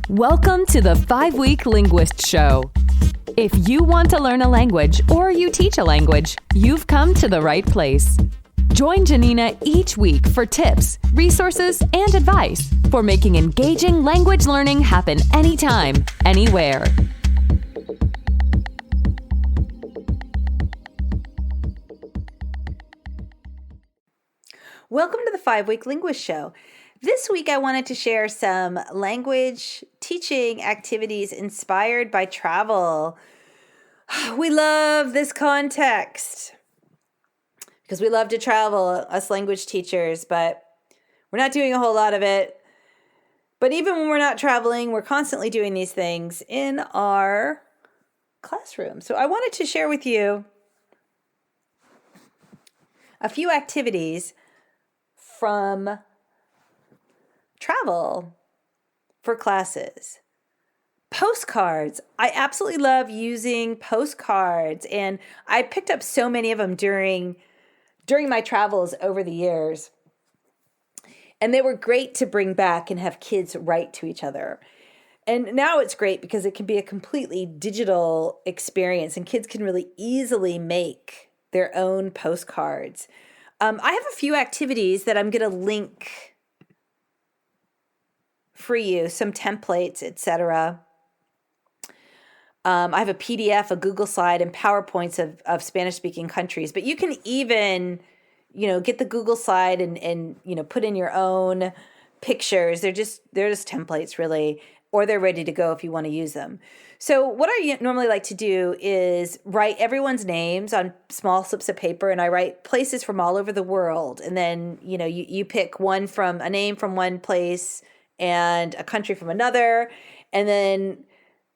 Welcome to the Five-week Linguist Show. If you want to learn a language or you teach a language, you've come to the right place. Join Janina each week for tips, resources, and advice for making engaging language learning happen anytime, anywhere. Welcome to the Five-week Linguist Show. This week I wanted to share some language teaching activities inspired by travel. We love this context because we love to travel, us language teachers, but we're not doing a whole lot of it. But even when we're not traveling, we're constantly doing these things in our classroom. So I wanted to share with you a few activities from travel for classes. Postcards. I absolutely love using postcards, and I picked up so many of them during my travels over the years. And they were great to bring back and have kids write to each other. And now it's great because it can be a completely digital experience, and kids can really easily make their own postcards. I have a few activities that I'm going to link for you, some templates, etc. I have a PDF, a Google slide, and PowerPoints of Spanish-speaking countries. But you can even, get the Google slide and put in your own pictures. They're just templates, really, or they're ready to go if you want to use them. So what I normally like to do is write everyone's names on small slips of paper, and I write places from all over the world. And then, you pick a name from one place and a country from another, and then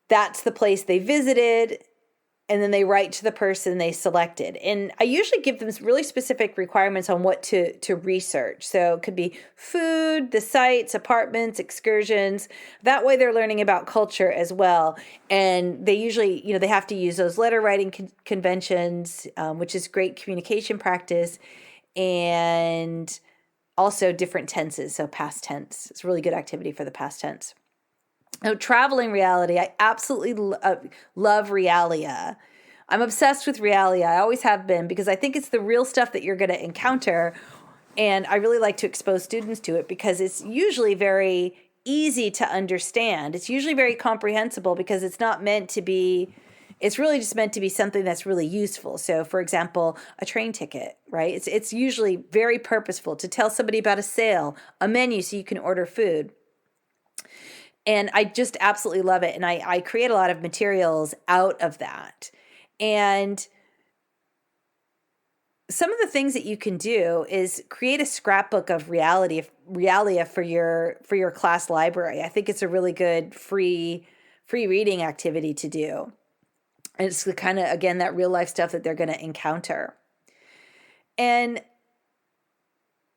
that's the place they visited, and then they write to the person they selected. And I usually give them really specific requirements on what to research. So it could be food, the sites, apartments, excursions. That way they're learning about culture as well. And they usually, they have to use those letter writing conventions, which is great communication practice, and also different tenses. So past tense. It's a really good activity for the past tense. Now, traveling reality, I absolutely love realia. I'm obsessed with realia. I always have been, because I think it's the real stuff that you're going to encounter. And I really like to expose students to it because it's usually very easy to understand. It's usually very comprehensible because it's really just meant to be something that's really useful. So, for example, a train ticket, right? It's usually very purposeful to tell somebody about a sale, a menu so you can order food. And I just absolutely love it. And I create a lot of materials out of that. And some of the things that you can do is create a scrapbook of realia for your class library. I think it's a really good free reading activity to do. And it's the kind of, again, that real life stuff that they're going to encounter. And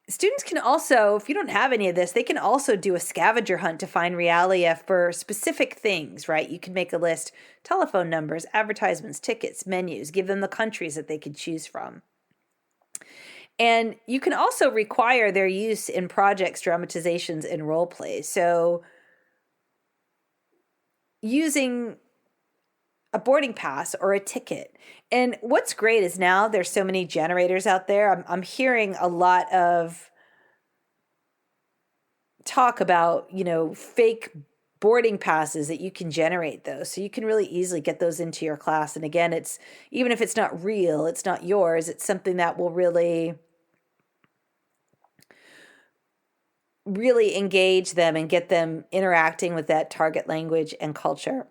students can also, if you don't have any of this, they can also do a scavenger hunt to find realia for specific things, right? You can make a list, telephone numbers, advertisements, tickets, menus, give them the countries that they could choose from. And you can also require their use in projects, dramatizations, and role plays. So using a boarding pass or a ticket. And what's great is now there's so many generators out there. I'm hearing a lot of talk about, fake boarding passes that you can generate those. So you can really easily get those into your class. And again, it's, even if it's not real, it's not yours, it's something that will really engage them and get them interacting with that target language and culture.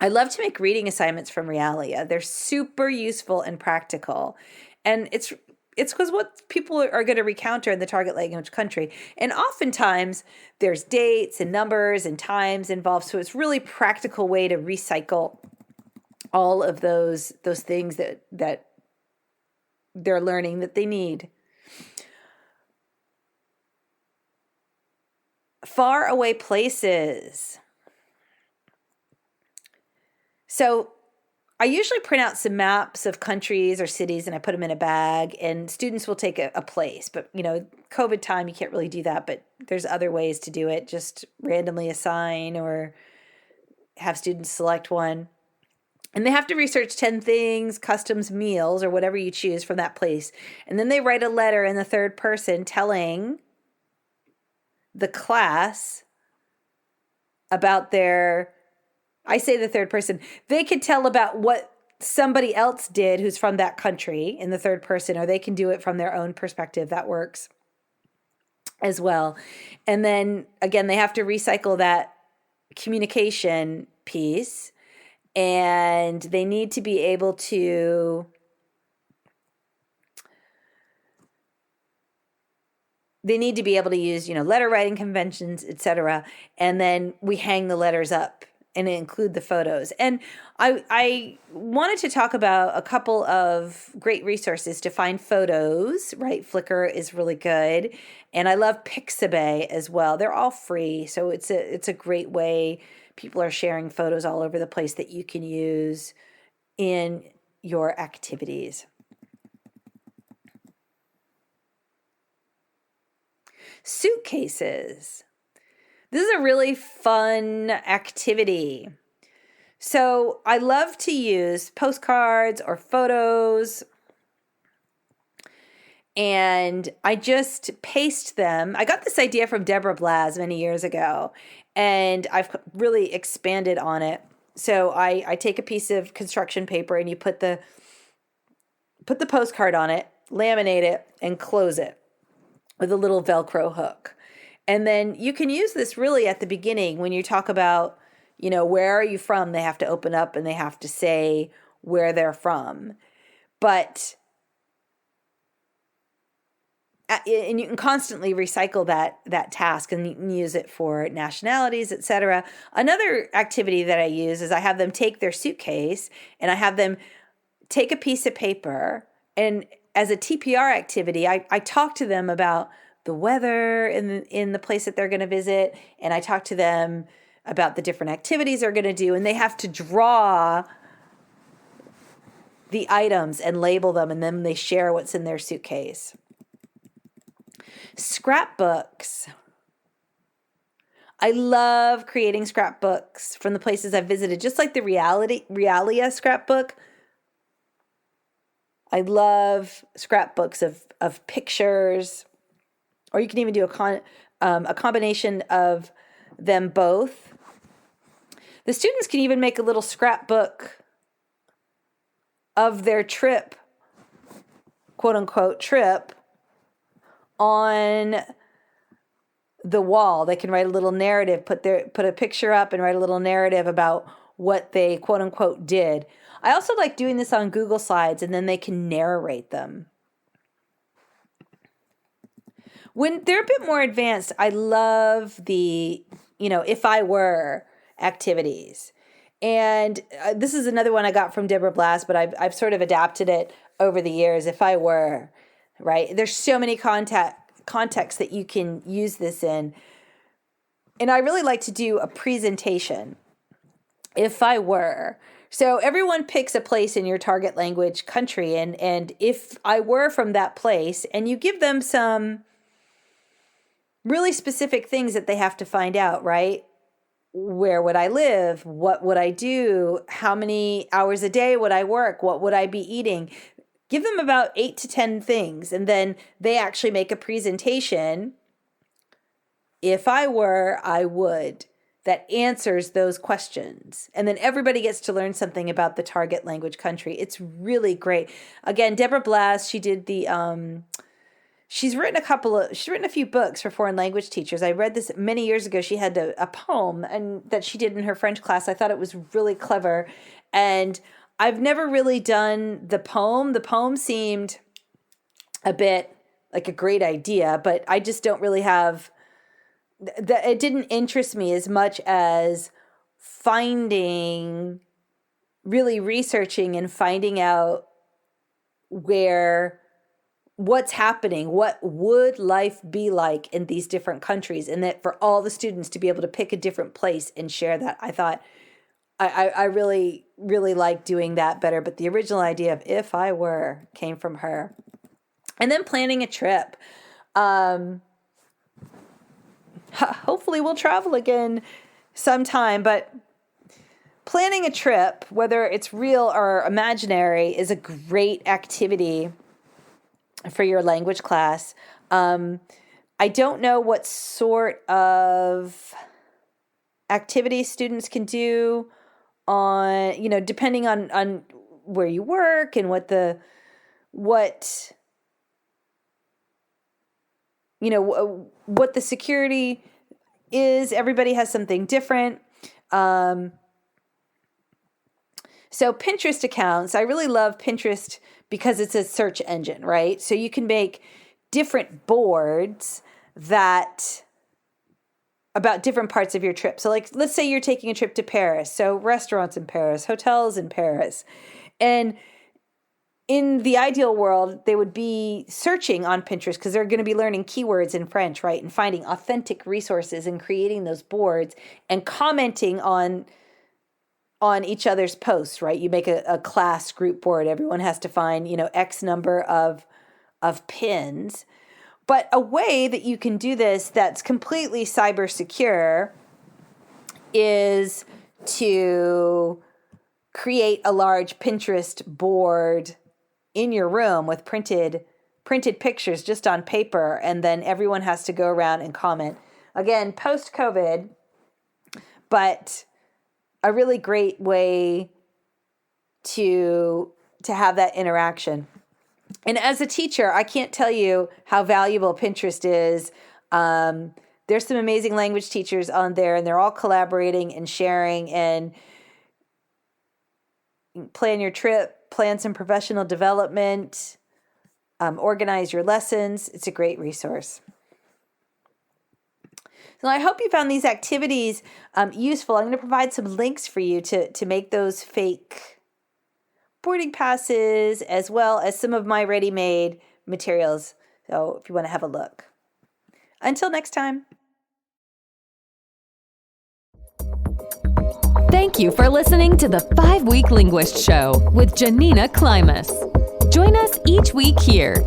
I love to make reading assignments from realia. They're super useful and practical. And it's because what people are going to encounter in the target language country. And oftentimes there's dates and numbers and times involved. So it's really practical way to recycle all of those things that they're learning that they need. Far away places. So I usually print out some maps of countries or cities and I put them in a bag, and students will take a place. But, COVID time, you can't really do that, but there's other ways to do it. Just randomly assign or have students select one. And they have to research 10 things, customs, meals, or whatever you choose from that place. And then they write a letter in the third person telling the class about I say the third person, they could tell about what somebody else did who's from that country in the third person, or they can do it from their own perspective. That works as well. And then again, they have to recycle that communication piece, and they need to be able to use, letter writing conventions, etc. And then we hang the letters up and include the photos. And I wanted to talk about a couple of great resources to find photos, right? Flickr is really good. And I love Pixabay as well. They're all free. So it's a great way. People are sharing photos all over the place that you can use in your activities. Suitcases. This is a really fun activity. So I love to use postcards or photos, and I just paste them. I got this idea from Deborah Blaz many years ago, and I've really expanded on it. So I take a piece of construction paper and you put the postcard on it, laminate it, and close it with a little Velcro hook. And then you can use this really at the beginning when you talk about, where are you from? They have to open up and they have to say where they're from. And you can constantly recycle that task, and you can use it for nationalities, etc. Another activity that I use is I have them take their suitcase and I have them take a piece of paper, and as a TPR activity, I talk to them about the weather in the place that they're going to visit, and I talk to them about the different activities they're going to do, and they have to draw the items and label them, and then they share what's in their suitcase. Scrapbooks. I love creating scrapbooks from the places I've visited, just like the Realia scrapbook. I love scrapbooks of pictures, or you can even do a combination of them both. The students can even make a little scrapbook of their trip, quote unquote trip, on the wall. They can write a little narrative, put a picture up and write a little narrative about what they quote unquote did. I also like doing this on Google Slides, and then they can narrate them. When they're a bit more advanced, I love the, if I were activities. And this is another one I got from Deborah Blaz, but I've sort of adapted it over the years. If I were, right? There's so many contexts that you can use this in. And I really like to do a presentation. If I were. So everyone picks a place in your target language country, and if I were from that place, and you give them some really specific things that they have to find out, right? Where would I live? What would I do? How many hours a day would I work? What would I be eating? Give them about 8 to 10 things, and then they actually make a presentation. If I were, I would. That answers those questions. And then everybody gets to learn something about the target language country. It's really great. Again, Deborah Blaz, she did she's written a few books for foreign language teachers. I read this many years ago. She had a poem that she did in her French class. I thought it was really clever. And I've never really done the poem. The poem seemed a bit like a great idea, but I just don't really have... it didn't interest me as much as really researching and finding out what's happening, what would life be like in these different countries, and that for all the students to be able to pick a different place and share that. I thought I really, really like doing that better. But the original idea of If I Were came from her. And then planning a trip. Hopefully we'll travel again sometime, but planning a trip, whether it's real or imaginary, is a great activity for your language class. I don't know what sort of activities students can do on, depending on where you work and what the security is. Everybody has something different. So Pinterest accounts, I really love Pinterest because it's a search engine, right? So you can make different boards about different parts of your trip. So like, let's say you're taking a trip to Paris. So restaurants in Paris, hotels in Paris. And in the ideal world, they would be searching on Pinterest because they're going to be learning keywords in French, right? And finding authentic resources and creating those boards and commenting on each other's posts, right? You make a class group board. Everyone has to find, X number of pins. But a way that you can do this that's completely cyber secure is to create a large Pinterest board in your room with printed pictures just on paper, and then everyone has to go around and comment. Again, post-COVID, but a really great way to have that interaction. And as a teacher, I can't tell you how valuable Pinterest is. There's some amazing language teachers on there, and they're all collaborating and sharing, and plan your trip, plan some professional development, organize your lessons. It's a great resource. So I hope you found these activities useful. I'm going to provide some links for you to make those fake boarding passes, as well as some of my ready-made materials. So if you want to have a look. Until next time. Thank you for listening to the 5-week Linguist Show with Janina Klimas. Join us each week here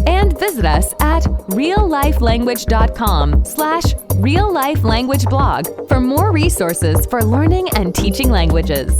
and visit us at reallifelanguage.com/reallifelanguageblog for more resources for learning and teaching languages.